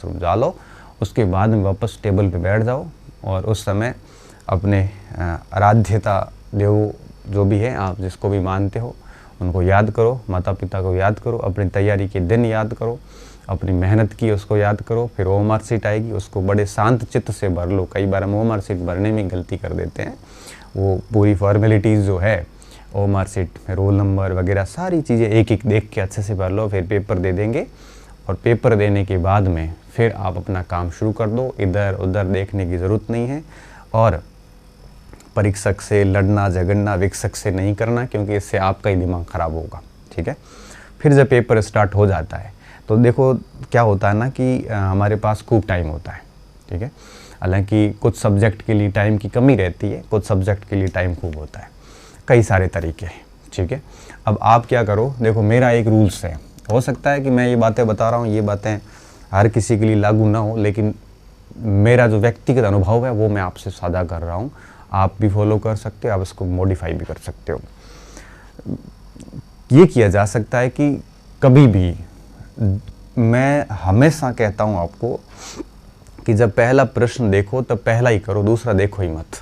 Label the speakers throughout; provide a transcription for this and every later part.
Speaker 1: Classroom जा लो, उसके बाद में वापस टेबल पे बैठ जाओ और उस समय अपने आराध्यता देव जो भी है, आप जिसको भी मानते हो उनको याद करो, माता पिता को याद करो, अपनी तैयारी के दिन याद करो, अपनी मेहनत की उसको याद करो। फिर ओएमआर शीट आएगी, उसको बड़े शांत चित्त से भर लो। कई बार हम ओएमआर शीट भरने में गलती कर देते हैं। वो पूरी फॉर्मेलिटीज़ जो है ओएमआर शीट में रोल नंबर वगैरह सारी चीज़ें एक एक देख के अच्छे से भर लो, फिर पेपर दे देंगे। और पेपर देने के बाद में फिर आप अपना काम शुरू कर दो, इधर उधर देखने की ज़रूरत नहीं है। और परीक्षक से लड़ना झगड़ना विक्षक से नहीं करना, क्योंकि इससे आपका ही दिमाग ख़राब होगा। ठीक है। फिर जब पेपर स्टार्ट हो जाता है तो देखो क्या होता है ना कि हमारे पास खूब टाइम होता है। ठीक है। हालांकि कुछ सब्जेक्ट के लिए टाइम की कमी रहती है, कुछ सब्जेक्ट के लिए टाइम खूब होता है। कई सारे तरीके हैं। ठीक है। अब आप क्या करो, देखो मेरा एक रूल्स है, हो सकता है कि मैं ये बातें बता रहा हूँ, ये बातें हर किसी के लिए लागू ना हो, लेकिन मेरा जो व्यक्तिगत अनुभव है वो मैं आपसे साझा कर रहा हूँ। आप भी फॉलो कर सकते हो, आप इसको मॉडिफाई भी कर सकते हो। ये किया जा सकता है कि कभी भी, मैं हमेशा कहता हूँ आपको कि जब पहला प्रश्न देखो तब पहला ही करो, दूसरा देखो ही मत।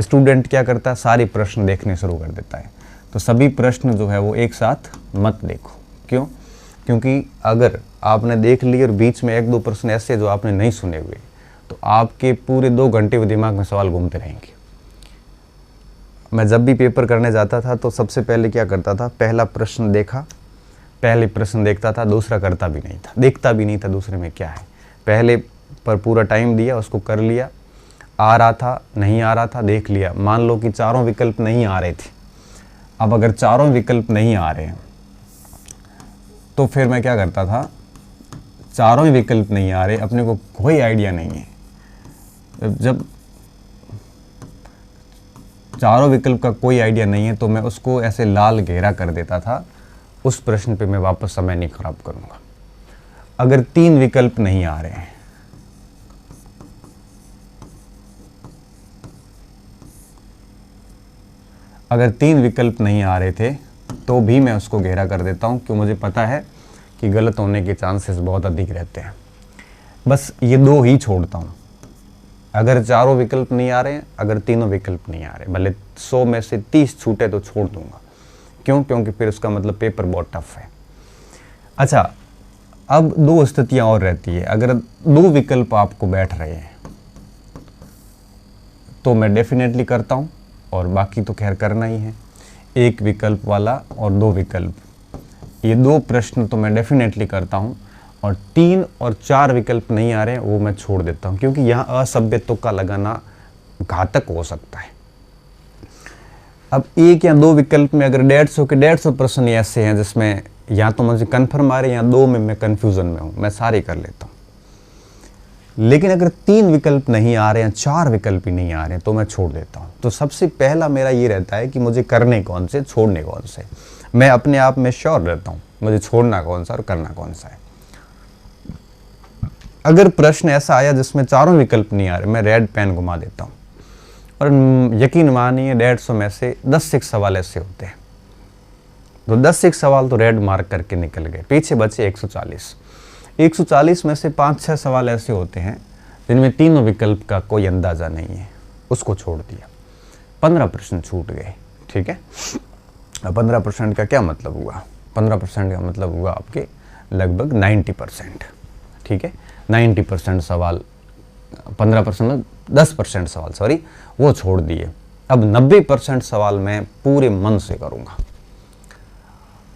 Speaker 1: स्टूडेंट क्या करता है, सारे प्रश्न देखने शुरू कर देता है। तो सभी प्रश्न जो है वो एक साथ मत देखो। क्यों? क्योंकि अगर आपने देख लिए और बीच में एक दो प्रश्न ऐसे जो आपने नहीं सुने हुए, तो आपके पूरे 2 घंटे में दिमाग में सवाल घूमते रहेंगे। मैं जब भी पेपर करने जाता था तो सबसे पहले क्या करता था, पहला प्रश्न देखा, पहले प्रश्न देखता था, दूसरा करता भी नहीं था, देखता भी नहीं था दूसरे में क्या है। पहले पर पूरा टाइम दिया, उसको कर लिया, आ रहा था नहीं आ रहा था देख लिया। मान लो कि चारों विकल्प नहीं आ रहे थे। अब अगर चारों विकल्प नहीं आ रहे हैं तो फिर मैं क्या करता था, चारों ही विकल्प नहीं आ रहे, अपने को कोई आइडिया नहीं है, जब चारों विकल्प का कोई आइडिया नहीं है तो मैं उसको ऐसे लाल घेरा कर देता था। उस प्रश्न पे मैं वापस समय नहीं खराब करूंगा। अगर 3 विकल्प नहीं आ रहे हैं, अगर 3 विकल्प नहीं आ रहे थे तो भी मैं उसको घेरा कर देता हूं, क्यों? मुझे पता है कि गलत होने के चांसेस बहुत अधिक रहते हैं। बस ये 2 ही छोड़ता हूं। अगर चारों विकल्प नहीं आ रहे हैं, अगर तीनों विकल्प नहीं आ रहे, भले 100 में से 30 छूटे तो छोड़ दूंगा। क्यों? क्योंकि फिर उसका मतलब पेपर बहुत टफ है। अच्छा, अब 2 स्थितियां और रहती है। अगर 2 विकल्प आपको बैठ रहे हैं तो मैं डेफिनेटली करता हूं, और बाकी तो खैर करना ही है। 1 विकल्प वाला और 2 विकल्प, ये 2 प्रश्न तो मैं डेफिनेटली करता हूं। और 3 और 4 विकल्प नहीं आ रहे हैं वो मैं छोड़ देता हूं, क्योंकि यहाँ असभ्य तुक्का लगाना घातक हो सकता है। अब 1 या 2 विकल्प में अगर 150 के 150 प्रश्न ऐसे हैं जिसमें या तो मुझे कन्फर्म आ रहे हैं या 2 में मैं कन्फ्यूज़न में हूँ, मैं सारे कर लेता हूँ। लेकिन अगर 3 विकल्प नहीं आ रहे हैं, 4 विकल्प ही नहीं आ रहे हैं, तो मैं छोड़ देता हूँ। तो सबसे पहला मेरा ये रहता है कि मुझे करने कौन से, छोड़ने कौन से। मैं अपने आप में श्योर रहता हूँ मुझे छोड़ना कौन सा और करना कौन सा है। अगर प्रश्न ऐसा आया जिसमें चारों विकल्प नहीं आ रहे, मैं रेड पेन घुमा देता हूँ। और यकीन मानिए 150 में से 10 सवाल ऐसे होते हैं, तो 10 सवाल तो रेड मार्क करके निकल गए, पीछे बचे 140। 140 में से 5-6 सवाल ऐसे होते हैं जिनमें तीनों विकल्प का कोई अंदाज़ा नहीं है, उसको छोड़ दिया। 15 प्रश्न छूट गए। ठीक है। 15% का क्या मतलब हुआ? 15% का मतलब हुआ आपके लगभग 90%। ठीक है। 90% सवाल, 15% 10% सवाल सॉरी वो छोड़ दिए। अब 90% सवाल मैं पूरे मन से करूँगा।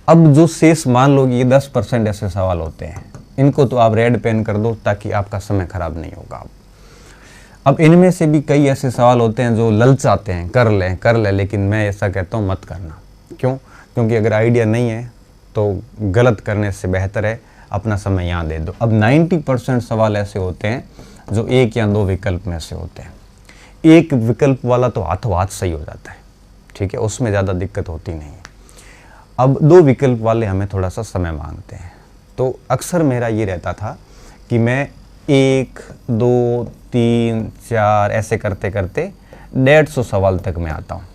Speaker 1: अब जो शेष, मान लो कि ये 10% ऐसे सवाल होते हैं, इनको तो आप रेड पेन कर दो ताकि आपका समय खराब नहीं होगा। अब इनमें से भी कई ऐसे सवाल होते हैं जो ललचाते हैं, कर ले, लेकिन मैं ऐसा कहता हूँ मत करना। क्यों? क्योंकि अगर आइडिया नहीं है तो गलत करने से बेहतर है अपना समय यहाँ दे दो। अब 90% सवाल ऐसे होते हैं जो 1 या 2 विकल्प में से होते हैं। 1 विकल्प वाला तो हाथों हाथ सही हो जाता है। ठीक है, उसमें ज़्यादा दिक्कत होती नहीं है। अब 2 विकल्प वाले हमें थोड़ा सा समय मांगते हैं, तो अक्सर मेरा ये रहता था कि मैं 1, 2, 3, 4 ऐसे करते करते 150 सवाल तक मैं आता हूँ।